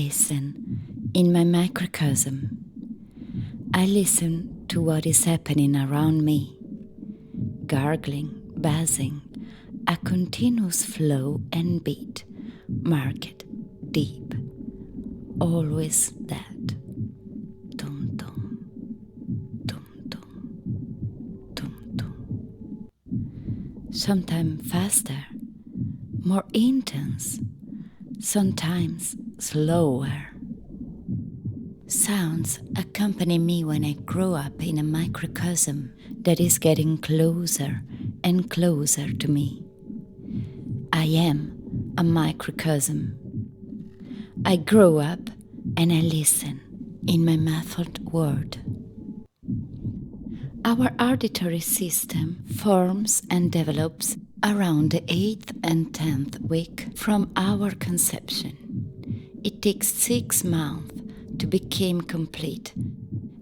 listen in my microcosm. I listen to what is happening around me, gargling, buzzing, a continuous flow and beat, marked, deep, always that. Tum-tum, tum-tum, tum-tum. Sometimes faster, more intense, sometimes slower. Sounds accompany me when I grow up in a microcosm that is getting closer and closer to me. I am a microcosm. I grow up and I listen in my muffled world. Our auditory system forms and develops around the 8th and 10th week from our conception. It takes 6 months to become complete,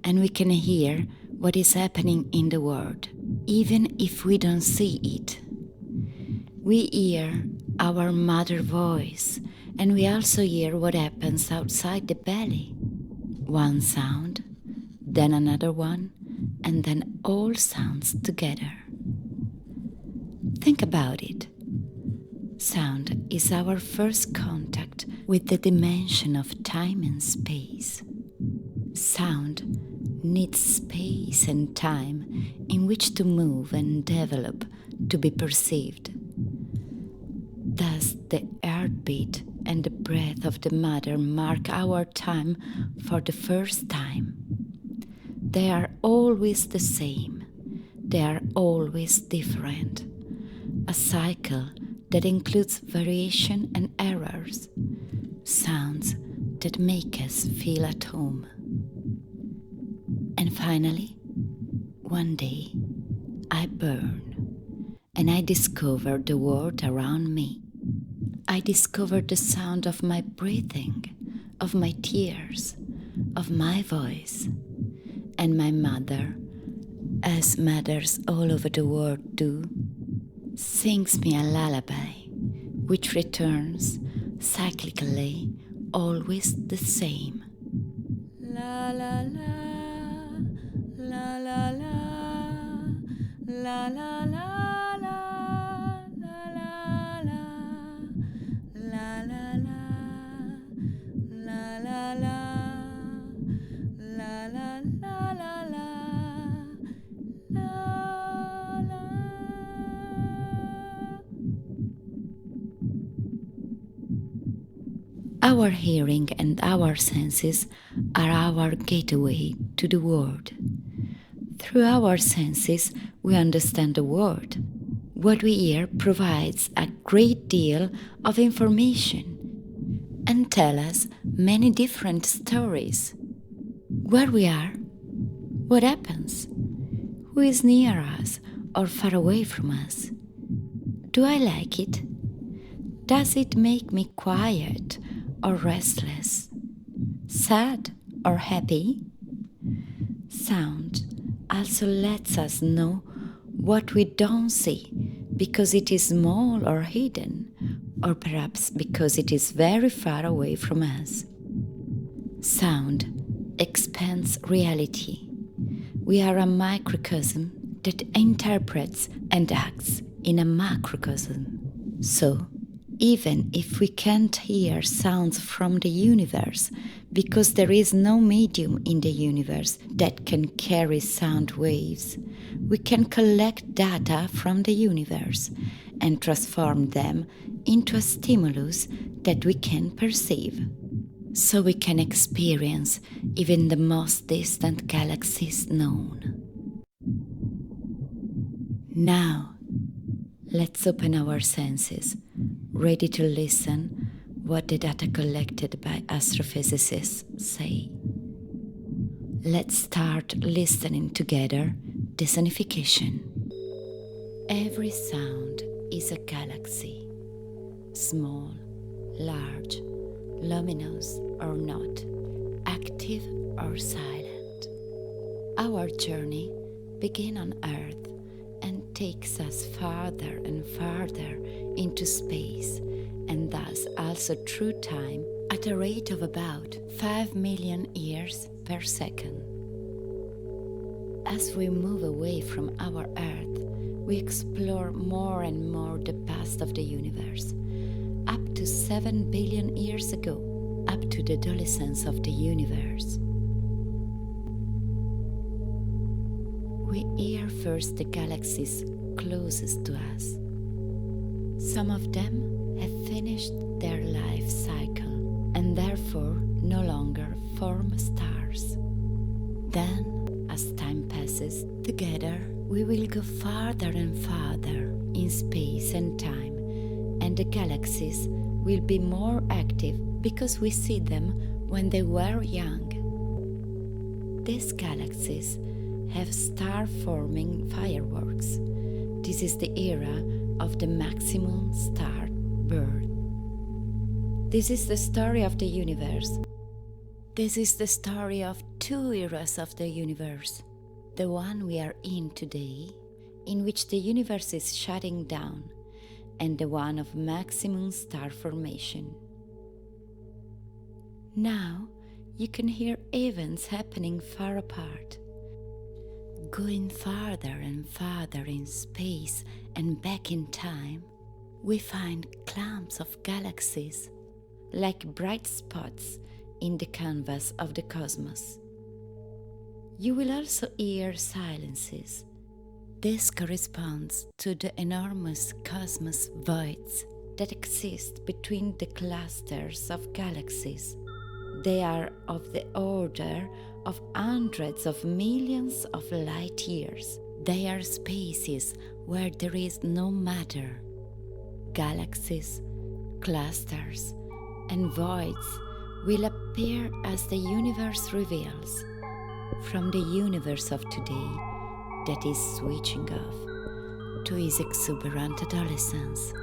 and we can hear what is happening in the world, even if we don't see it. We hear our mother voice, and we also hear what happens outside the belly. One sound, then another one, and then all sounds together. Think about it. Sound is our first contact with the dimension of time and space. Sound needs space and time in which to move and develop to be perceived. Thus, the heartbeat and the breath of the mother mark our time for the first time. They are always the same. They are always different. A cycle that includes variation and errors, sounds that make us feel at home. And finally, one day, I burn, and I discover the world around me. I discover the sound of my breathing, of my tears, of my voice, and my mother, as mothers all over the world do, sings me a lullaby, which returns cyclically, always the same. La la la, la la la, la la la, la la la, la la la, la la la, la la la la la. Our hearing and our senses are our gateway to the world. Through our senses, we understand the world. What we hear provides a great deal of information and tells us many different stories. Where we are, what happens, who is near us or far away from us. Do I like it? Does it make me quiet or restless, sad or happy? Sound also lets us know what we don't see because it is small or hidden, or perhaps because it is very far away from us. Sound expands reality. We are a microcosm that interprets and acts in a macrocosm. So, even if we can't hear sounds from the universe, because there is no medium in the universe that can carry sound waves, we can collect data from the universe and transform them into a stimulus that we can perceive. So we can experience even the most distant galaxies known. Now, let's open our senses, ready to listen what the data collected by astrophysicists say. Let's start listening together the sonification. Every sound is a galaxy, small, large, luminous or not, active or silent. Our journey begins on Earth and takes us farther and farther into space, and thus also through time at a rate of about 5 million years per second. As we move away from our Earth, we explore more and more the past of the universe, up to 7 billion years ago, up to the adolescence of the universe. We hear first the galaxies closest to us. Some of them have finished their life cycle and therefore no longer form stars. Then, as time passes, together we will go farther and farther in space and time, and the galaxies will be more active because we see them when they were young. These galaxies have star-forming fireworks. This is the era of the maximum star birth. This is the story of the universe. This is the story of two eras of the universe. The one we are in today, in which the universe is shutting down, and the one of maximum star formation. Now you can hear events happening far apart, going farther and farther in space and back in time. We find clumps of galaxies, like bright spots in the canvas of the cosmos. You will also hear silences. This corresponds to the enormous cosmos voids that exist between the clusters of galaxies. They are of the order of hundreds of millions of light years. They are spaces where there is no matter. Galaxies, clusters, and voids will appear as the universe reveals. From the universe of today that is switching off to his exuberant adolescence.